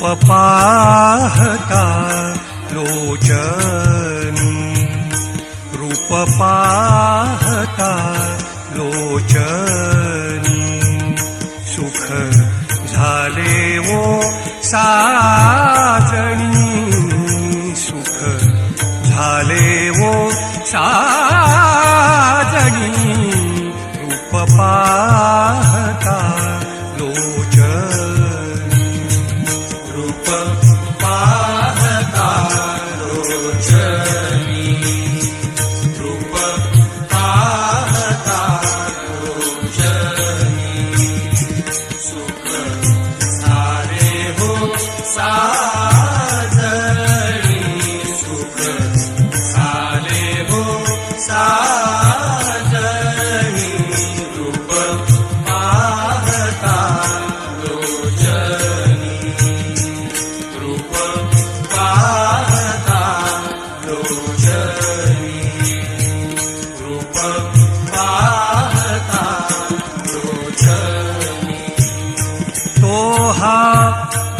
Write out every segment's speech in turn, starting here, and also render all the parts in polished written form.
रूप पाहता लोचनी, रूप पाहता लोचनी, सुख झाले वो साजणी, सुख झाले वो साजणी, रूप पाहता लोचनी, रूप पाहता लोचनी, रूप पाहता लोचनी, सुख झाले हो साजणी, सुख झाले हो साजणी, रूप पाहता लोचनी, रूप पाहता लोचनी, रूप पाहता लोचनी, तो हा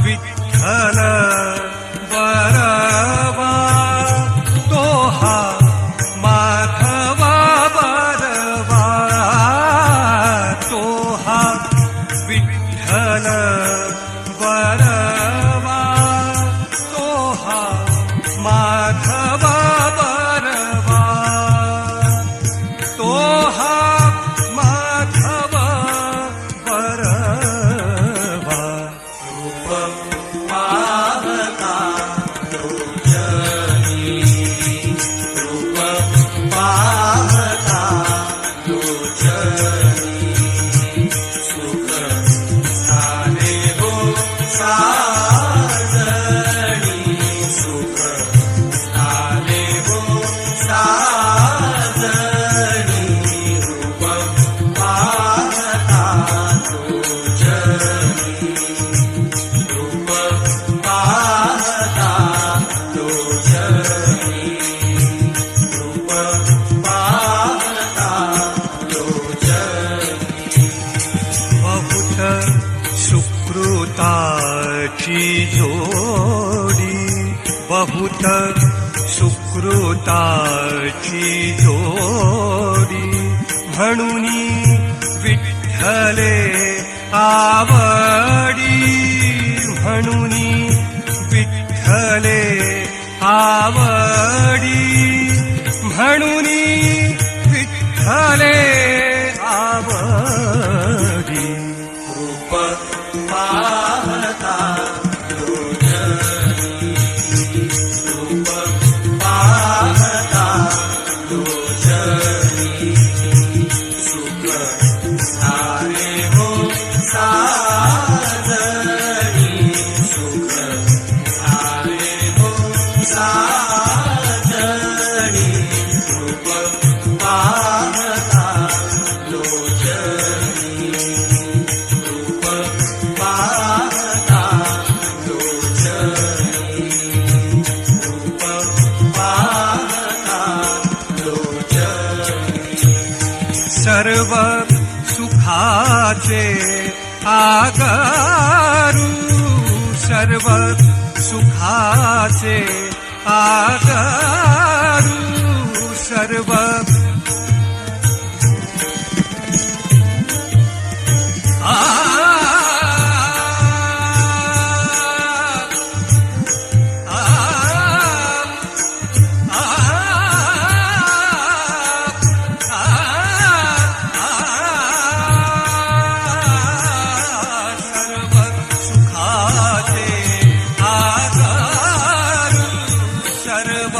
विठ्ठल बरवा, तो हा माधवा बरवा, तो हा विठ्ठल बरवा, तो हा माधवा बरवा, तो हा माधवा बरवा, रूप पाहता लोचनी, रूप पाहता लोचनी, सुख झाले हो साजणी, सुख झाले हो साजणी, रूप पाहता लोचनी, रूप पाहता लोचनी, रूप पाहता लोचनी, बहुत सुकृताची जोडी, बहुत सुकृताची जोडी, म्हणून विठ्ठले आवडी, म्हणून विठ्ठले आवडी, म्हणून विठ्ठले आवडी, रूप पाहता लोचनी, रूप पाहता लोचनी, सुख झाले हो साजणी, सुख झाले हो साजणी, रूप पाहता लोचनी, रूप पाहता लोचनी, रूप पाहता लोचनी, सर्व सुखाचे आगारू, सर्व सुखाचे आगारू, सर्व सर्व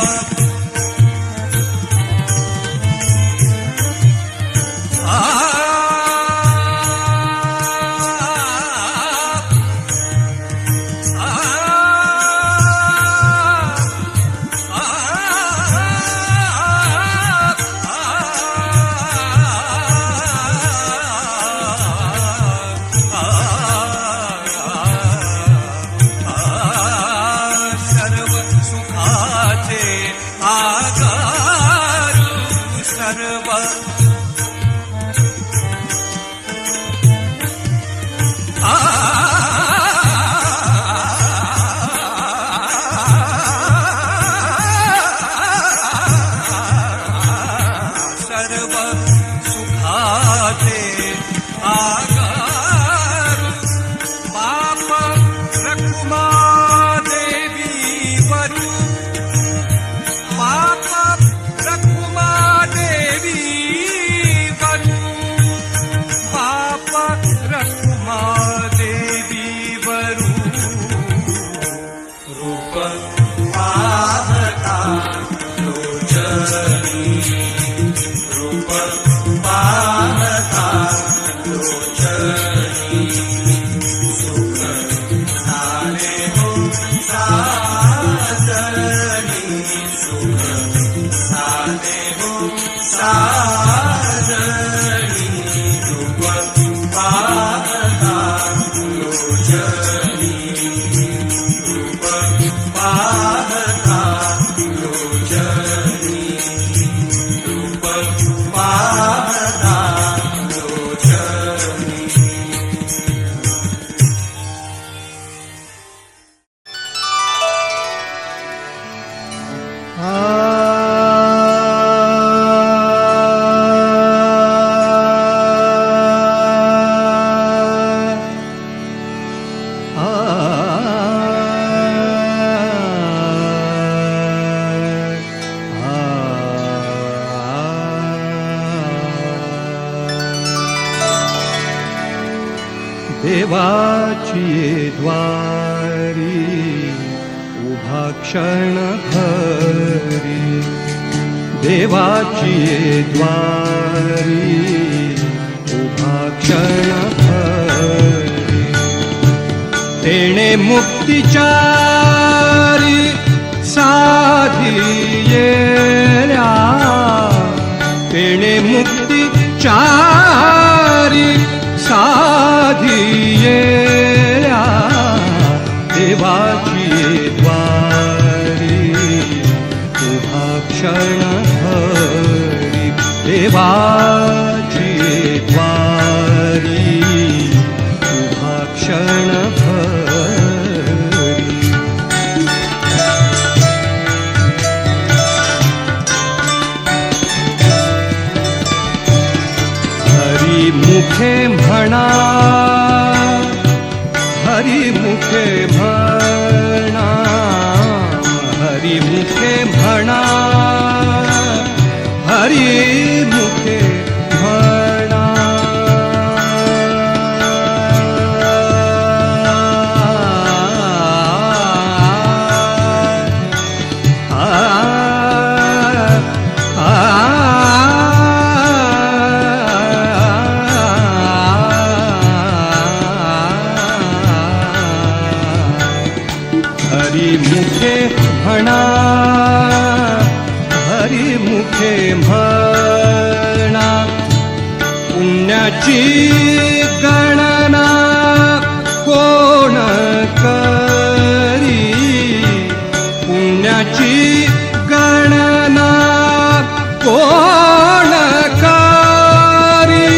देवाची ये द्वारी उभा क्षण भरी, देवाची ये द्वारी उभा क्षण भरी, तेणे मुक्तीचारी साधी येल्या, तेणे मुक्तीचारी साधी येल्या, देवाची ये द्वारी उभा क्षण भरी, देवाची ये द्वारी उभा क्षण भरी. हरी मुखे म्हणा, हरी मुखे म्हणा, हरी मुखे म्हणा, हरी मुखे म्हणा. हरी मुखे म्हणा, हरी मुखे म्हणा, पुण्याची गणना कोण करी, पुण्याची गणना कोण करी,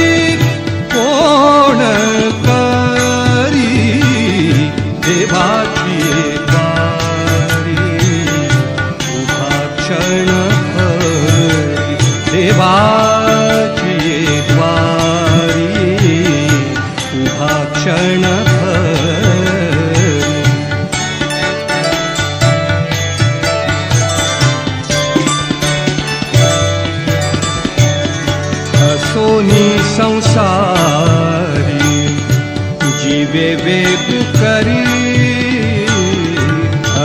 कोण करी, देवाची देवाची ये द्वारी उभा क्षण भरी. असोनी संसारी जीवे वेग करी,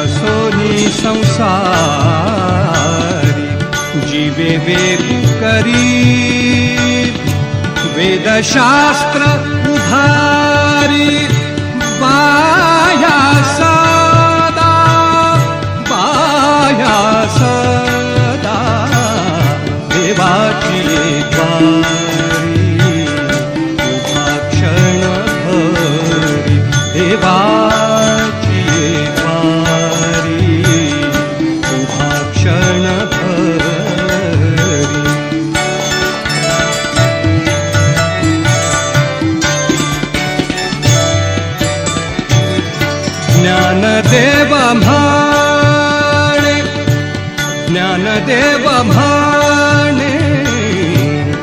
असोनी संसारी जीवे वेग करी, वेदशास्त्र उभारी बाया सदा, बाया सदा, देवाची ये द्वारी उभा क्षण भरी, देवाची ये द्वारी उभा क्षण भरी. ज्ञानदेव म्हणे, ज्ञानदेव म्हणे,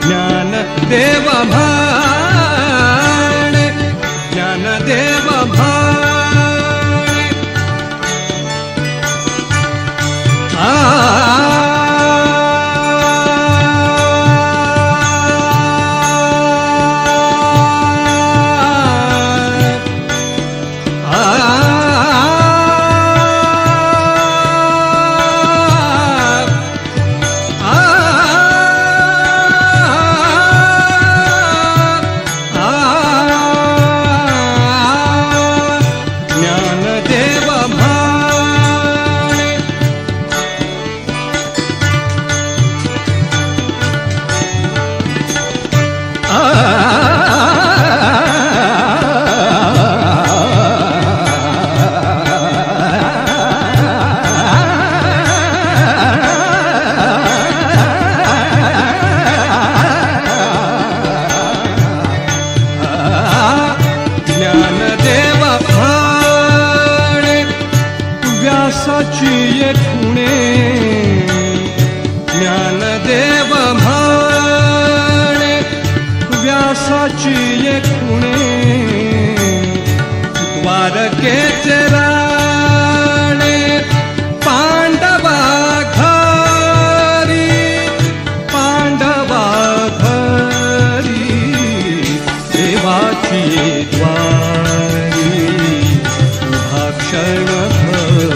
ज्ञानदेव म्हणे, ज्ञानदेव म्हणे, व्यासाची ये खुणे, ज्ञानदेव म्हणे, व्यासाची ये खुणे, द्वारकेचे राणे पांडवा घरी, पांडवा घरी, देवाची ये द्वारी क्षणभर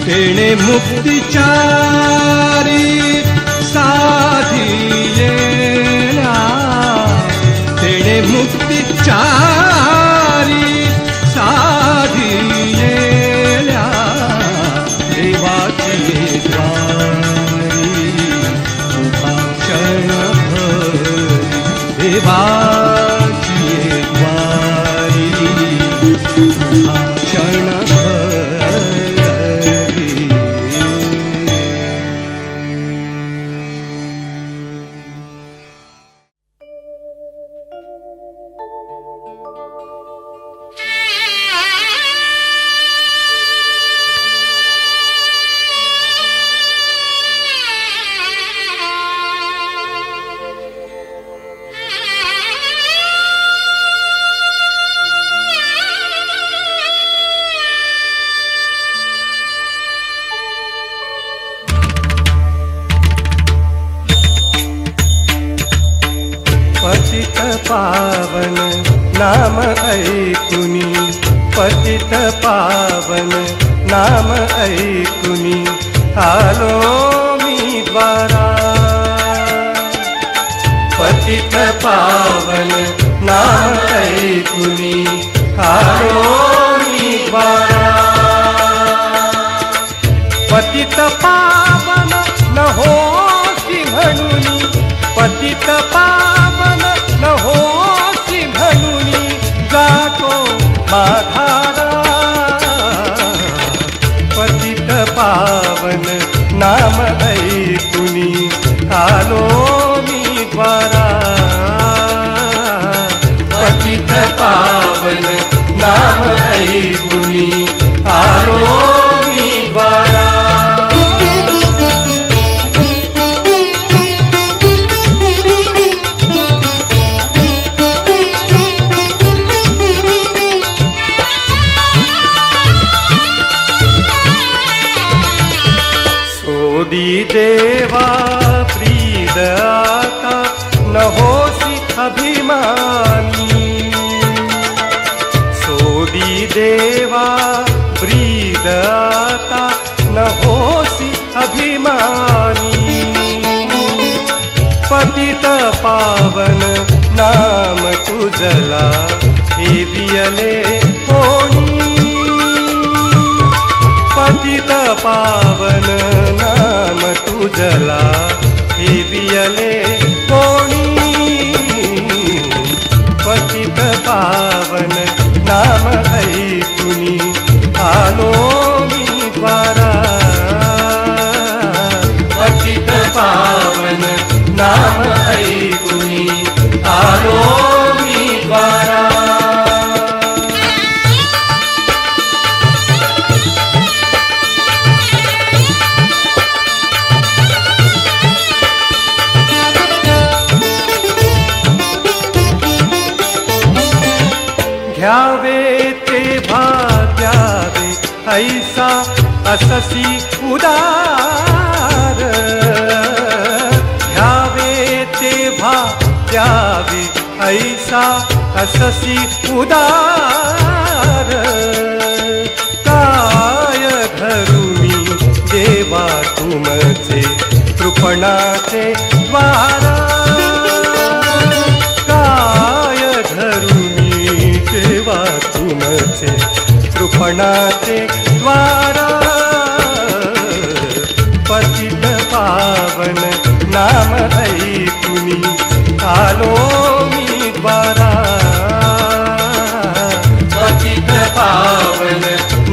तेणे मुक्तिचारी साधिलेला तेणे मुक्तिचारी साधिलेल्या देवाची द्वारी उभा क्षणभर देवाची द्वारी उभा पतित पावन नाम ऐकुनी पतित पावन नाम ऐकुनी आलो मी द्वारा पतित पावन नाम ऐकुनी आलो मी द्वारा पतित पावन न होसी म्हणुनी पतित पावन न होसी म्हणुनी जातो माधारा पतित पावन नाम ऐकुनी आलो मी द्वारा पतित पावन नाम ऐकुनी आलो मी द्वारा देवा प्रीद आता न होसी अभिमानी सोदी देवा प्रीद आता न होसी अभिमानी पतित पावन नाम तुझला हे दियले कोणी पतित पावन नाम तुझला हे दियले कोणी पतित पावन नाम ऐकुनी आलो मी द्वारा पतित पावन नाम ऐकुनी आलो मी द्वारा घ्यावे तेव्हा द्यावे ऐसा अससी उदार घ्यावे तेव्हा द्यावे ऐसा अससी उदार काय धरुनी देवा तुमचे कृपणाचे द्वारा काय धरुनी देवा तुमचे कृपणाचे द्वारा पतित पावन नाम ऐकुनी आलो मी द्वारा पतित पावन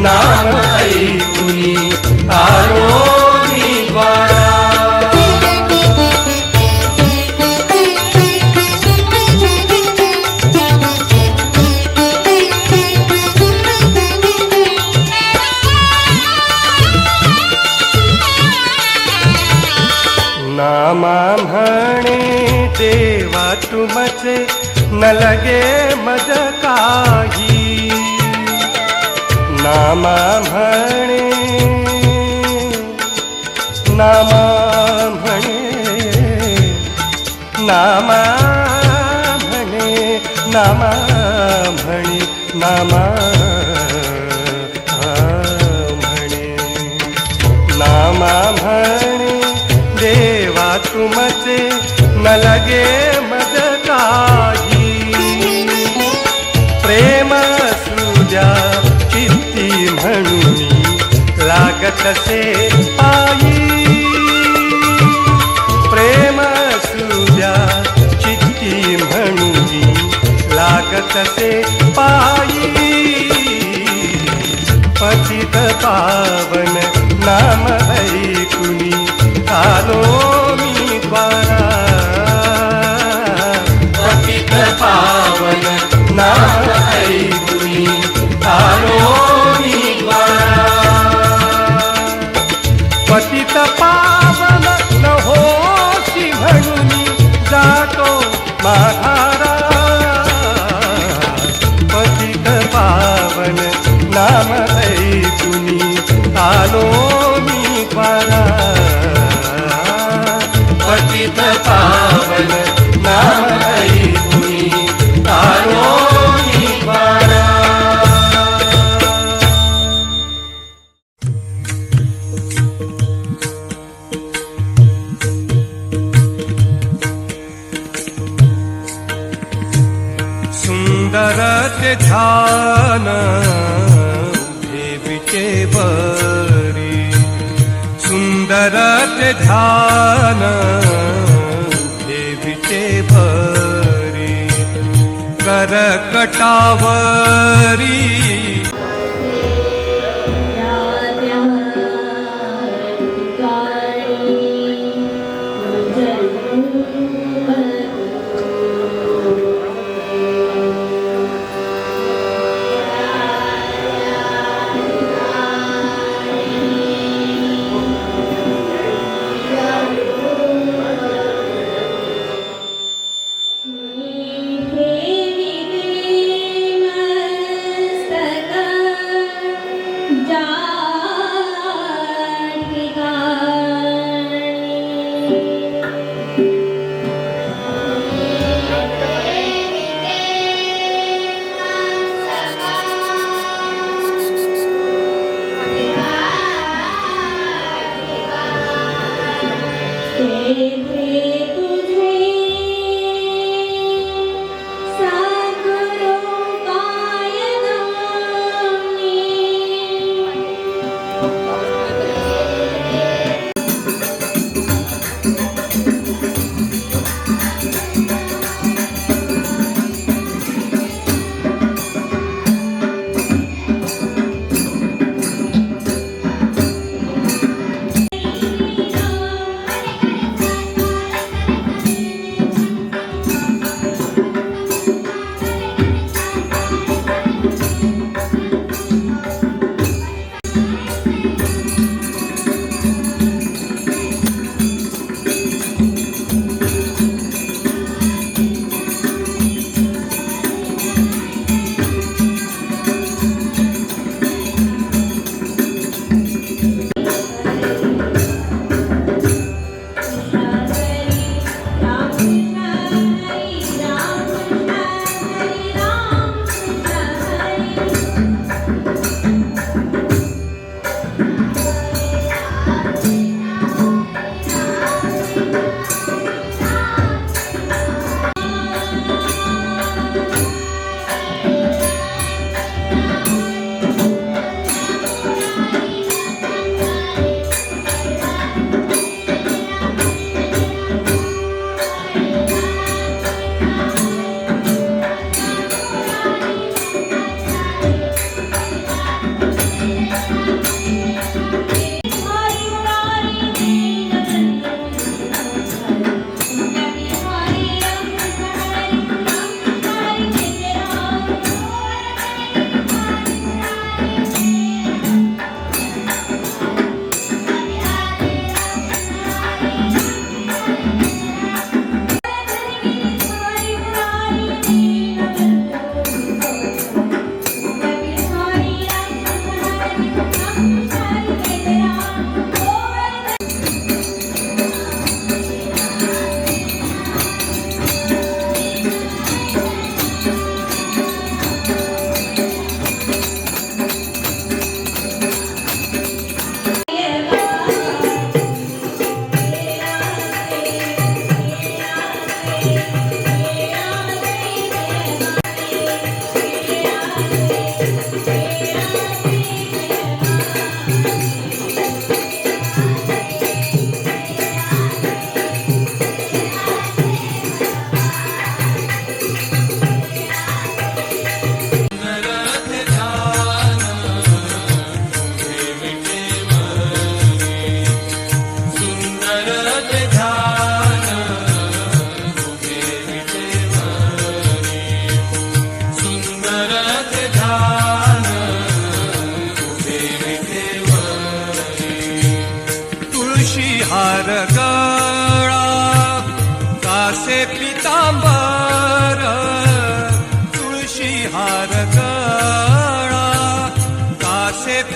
नाम ऐकुनी आलो मी द्वारा नामा म्हणे देवा तुमचे न लगे मज काही नामा म्हणे नामा म्हणे नामा म्हणे नामा म्हणे नामा लागतसे पायी प्रेम सूर्या चित्ती म्हणूनी लागतसे पायी पतित पावन नाम ऐकुनी आलो मी द्वारा पतित पावन नाम ऐकुनी आलो मी द्वारा पतित पावन न होशी म्हणूनी जातो माघारा पतित पावन नाम ऐकुनी आलो मी द्वारा पतित पावन नाम ऐकुनी आलो मी द्वारा सुंदर ते ध्यान उभे विटेवरी सुंदर ते ध्यान उभे विटेवरी करकटावरी हे विघ्ने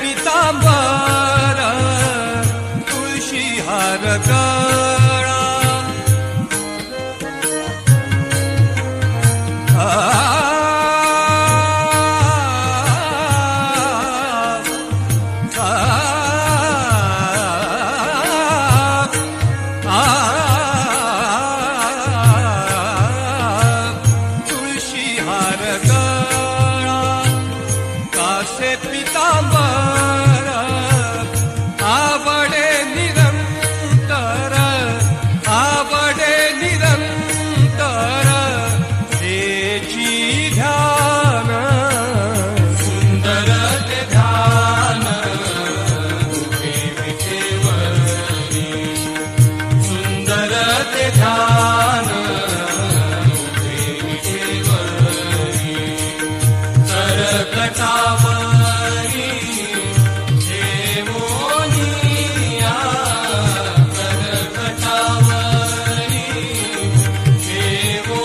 पितांबर तुळशी हार गळा तुळशी हार गळा कासे पितांबर आवडे निरंतर आवडे निरंतर तेची ध्यान सुंदर ते ध्यान उभे विठेवरी सुंदर ते ध्यान उभे विठेवरी करकटावरी ठेवोनिया करकटावरी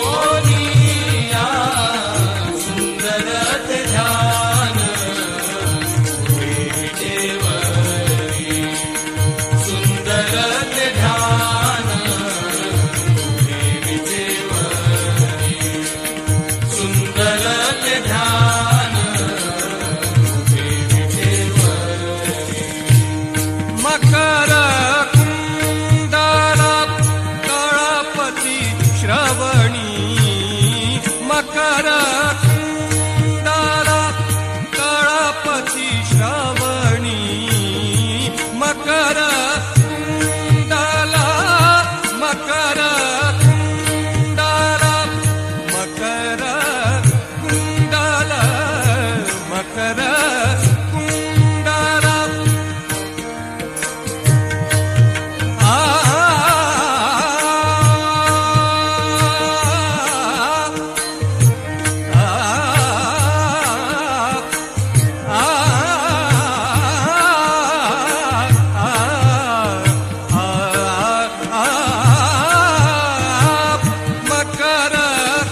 ठेवोनिया सुंदर ते ध्यान उभे विठेवरी सुंदर ते ध्यान उभे विठेवरी सुंदर ते ध्यान उभे विठेवरी मकर कुंडला कळपती श्रवणी मकर कुंडला कळपती श्रवणी मकर कुंडला मकर कुंडला मकर कुंडला मकर कुंडला आ मकर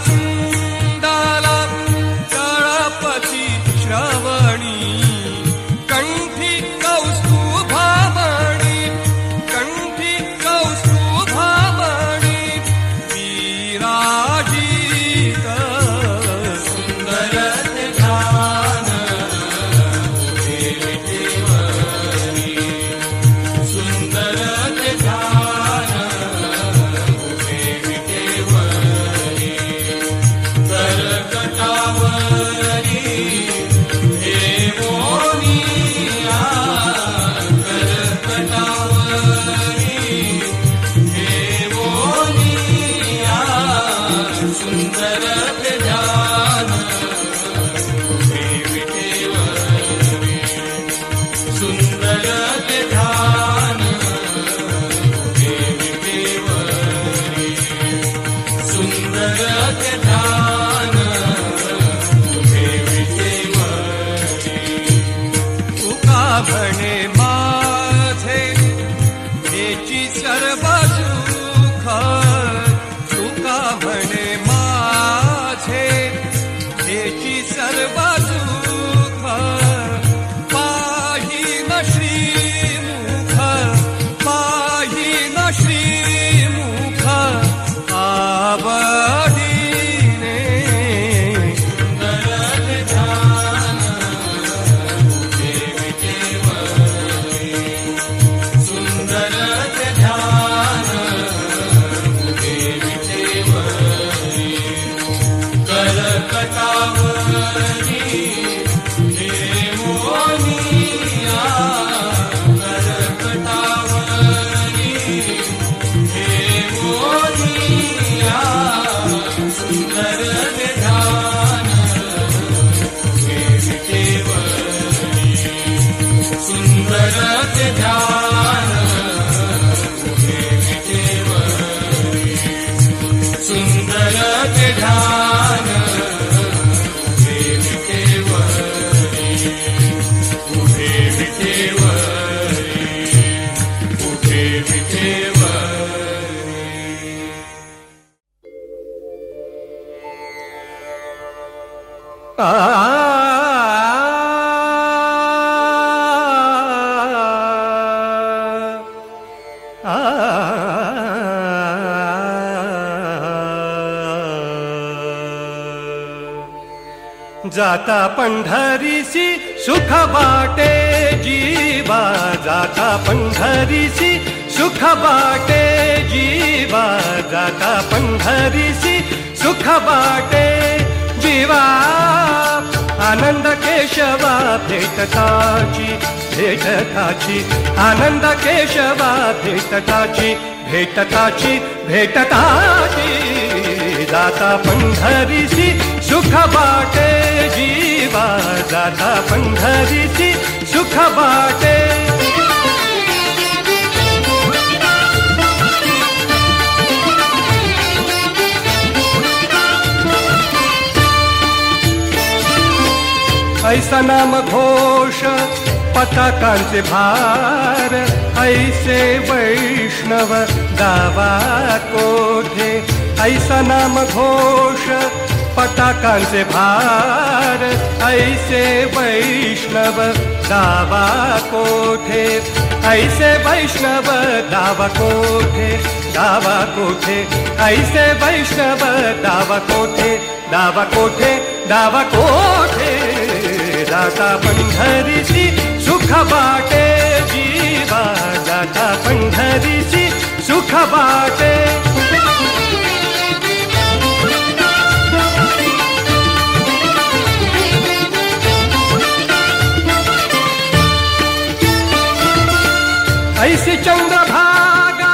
कुंडला कळपती श्रवणी कंठी कौस्तुभामणी कंठी कौस्तुभामणी विराजित सुंदर ते ध्यान उभे विठेवरी सुंदर ते ध्यान उभे विठेवरी करकटावरी ठेवोनिया करकटावरी ठेवोनिया सुंदर ते ध्यान उभे विठेवरी सुंदर ते ध्यान उभे विठेवरी सुंदर ते ध्यान उभे विठेवरी तुका म्हणे माझे हेची सर्व सुख तुका म्हणे माझे हेची सर्व सुख पाहिन श्रीमुख पाहिन श्रीमुख आवडीने सुंदर ते ध्यान उभे विठेवरी सुंदर ते ध्यान उभे विठेवरी करकटावरी ठेवोनिया करकटावरी ठेवोनिया सुंदर ते ध्यान उभे विठेवरी सुंदर ते ध्यान उभे विठेवरी सुंदर ते ध्यान उभे विठेवरी उभे विठेवरी उभे विठेवरी आ जाता पंढरीसी सुख वाटे जीवा, जाता पंढरीसी सुख वाटे जीवा, जाता पंढरीसी सुख वाटे जीवा. आनंद केशवा भेटताची भेटताची, आनंद केशवा भेटताची भेटताची भेटताची. जाता पंढरीसी सुख वाटे जीवा, जाता पंढरीसी सुख वाटे. ऐसा नाम घोष पताकांचे भार, ऐसे वैष्णव दावा कोठे. ऐसा नाम घोष पताकांचे भार, ऐसे वैष्णव दावा कोठे. ऐसे वैष्णव दावा कोठे, दावा कोठे. ऐसे वैष्णव दावा कोठे, दावा कोठे, दावा कोठे. जाता पंढरीसी सुख वाटे जीवा, जाता पंढरीसी सुख वाटे. ऐसी चंद्रभागा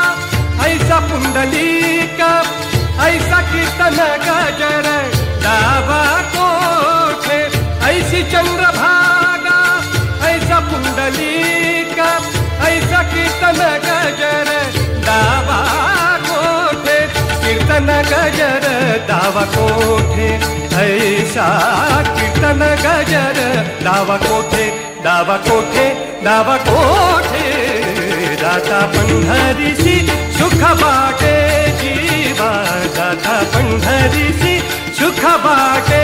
ऐसा पुंडलीक, ऐसा कीर्तन गजर दावा कोठे. ऐसी चंद्रभागा ऐसा पुंडलीक, ऐसा कीर्तन गजर दावा कोठे. कीर्तन गजर दावा कोठे, ऐसा कीर्तन गजर दावा कोठे, दावा कोठे, दावा कोठे. जाता पंढरीसी सुख वाटे जीवा, जाता पंढरीसी सुख वाटे.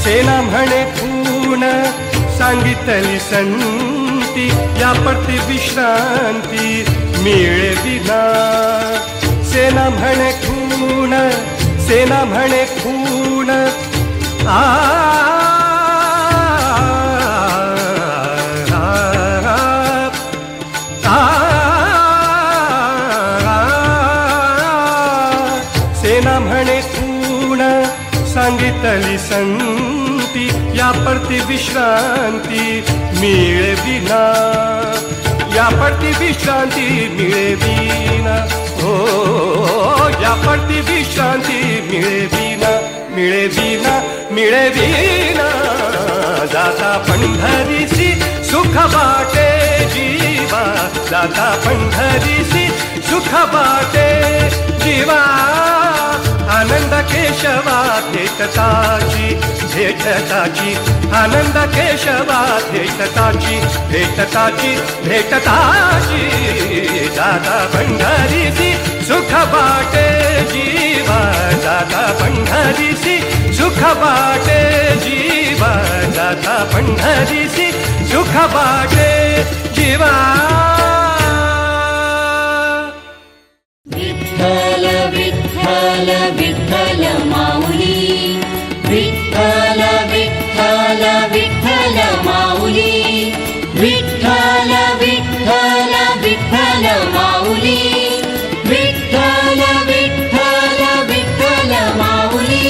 सेना म्हणे खूण सांगितली संती, या पडती विश्रांती मिळविना. सेना म्हणे खूण, सेना म्हणे खूण. आ सेना म्हणे खूण सांगितली संती, या पडती विश्रांती मिळविना. या पडती विश्रांती मिळविना. हो, या पडती विश्रांती मिळविना, मिळविना, मिळविना. जाता पंढरीसी सुख वाटे जीवा, जाता पंढरीसी सुख वाटे जीवा. आनंद केशवा भेटताची भेटताची, आनंद केशवा भेटताची भेटताची भेटताची. जाता पंढरीसी सुख वाटे जीवा, जाता पंढरीसी सुख वाटे जीवा, जाता पंढरीसी सुख वाटे जीवा. विठ्ठल विठ्ठल विठ्ठल माऊली, विठ्ठल विठ्ठल विठ्ठल माऊली, विठ्ठल विठ्ठल विठ्ठल माऊली, विठ्ठल विठ्ठल विठ्ठल माऊली,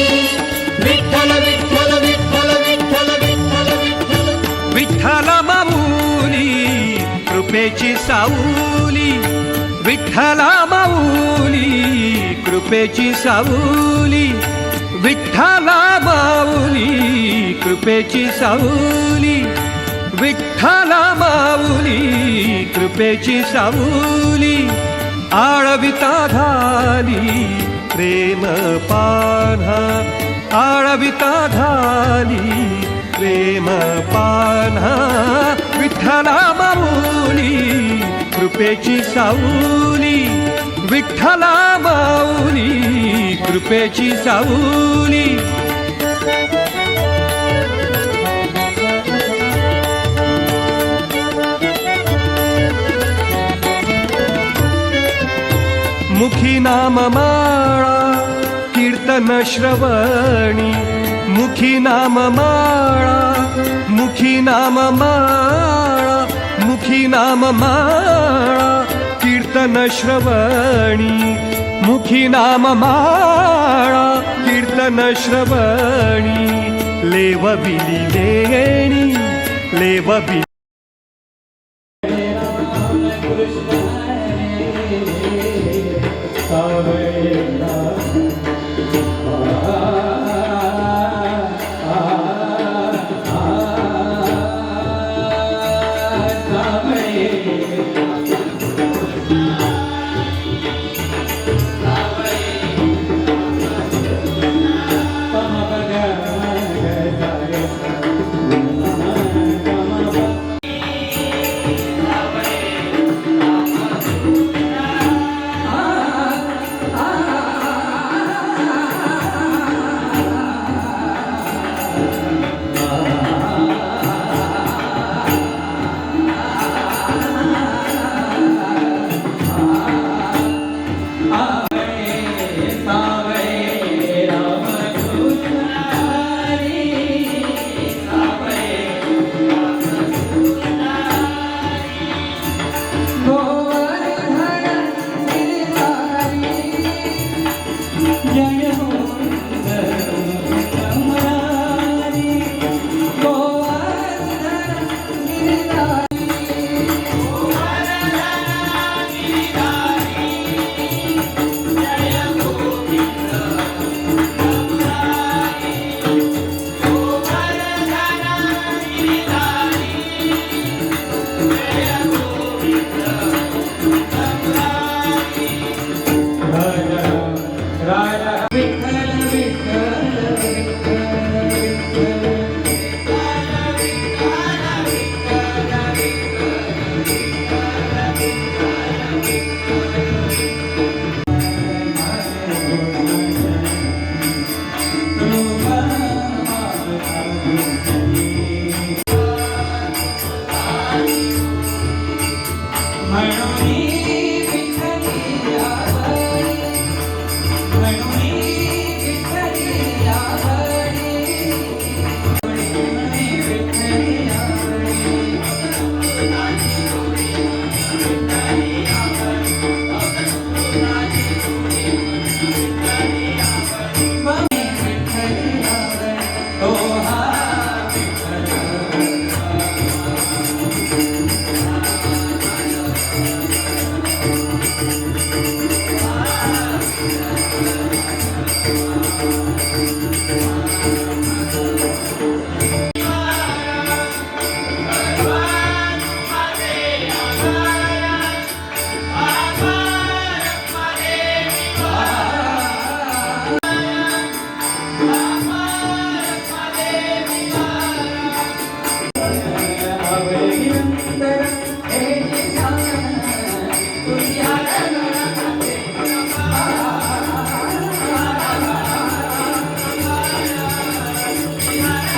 विठ्ठल विठ्ठल विठ्ठल विठ्ठल विठ्ठल विठ्ठल. विठ्ठल माऊली कृपेची साऊली, विठ्ठल माऊली कृपेची साऊली, विठ्ठल माऊली कृपेची साऊली, विठ्ठल माऊली कृपेची साऊली. आळविता झाली प्रेम पान्हा, आळविता झाली प्रेम पान्हा. विठ्ठल माऊली कृपेची साऊली, विठ्ठल माऊली कृपेची साऊली. मुखी नाम माळा कीर्तन श्रवणी, मुखी नाम माळा, मुखी नाम माळा, मुखी नाम माळा कीर्तन श्रवणी, मुखी नाम माळा कीर्तन श्रवणी, लेवविली लेणी, लेवविली Hare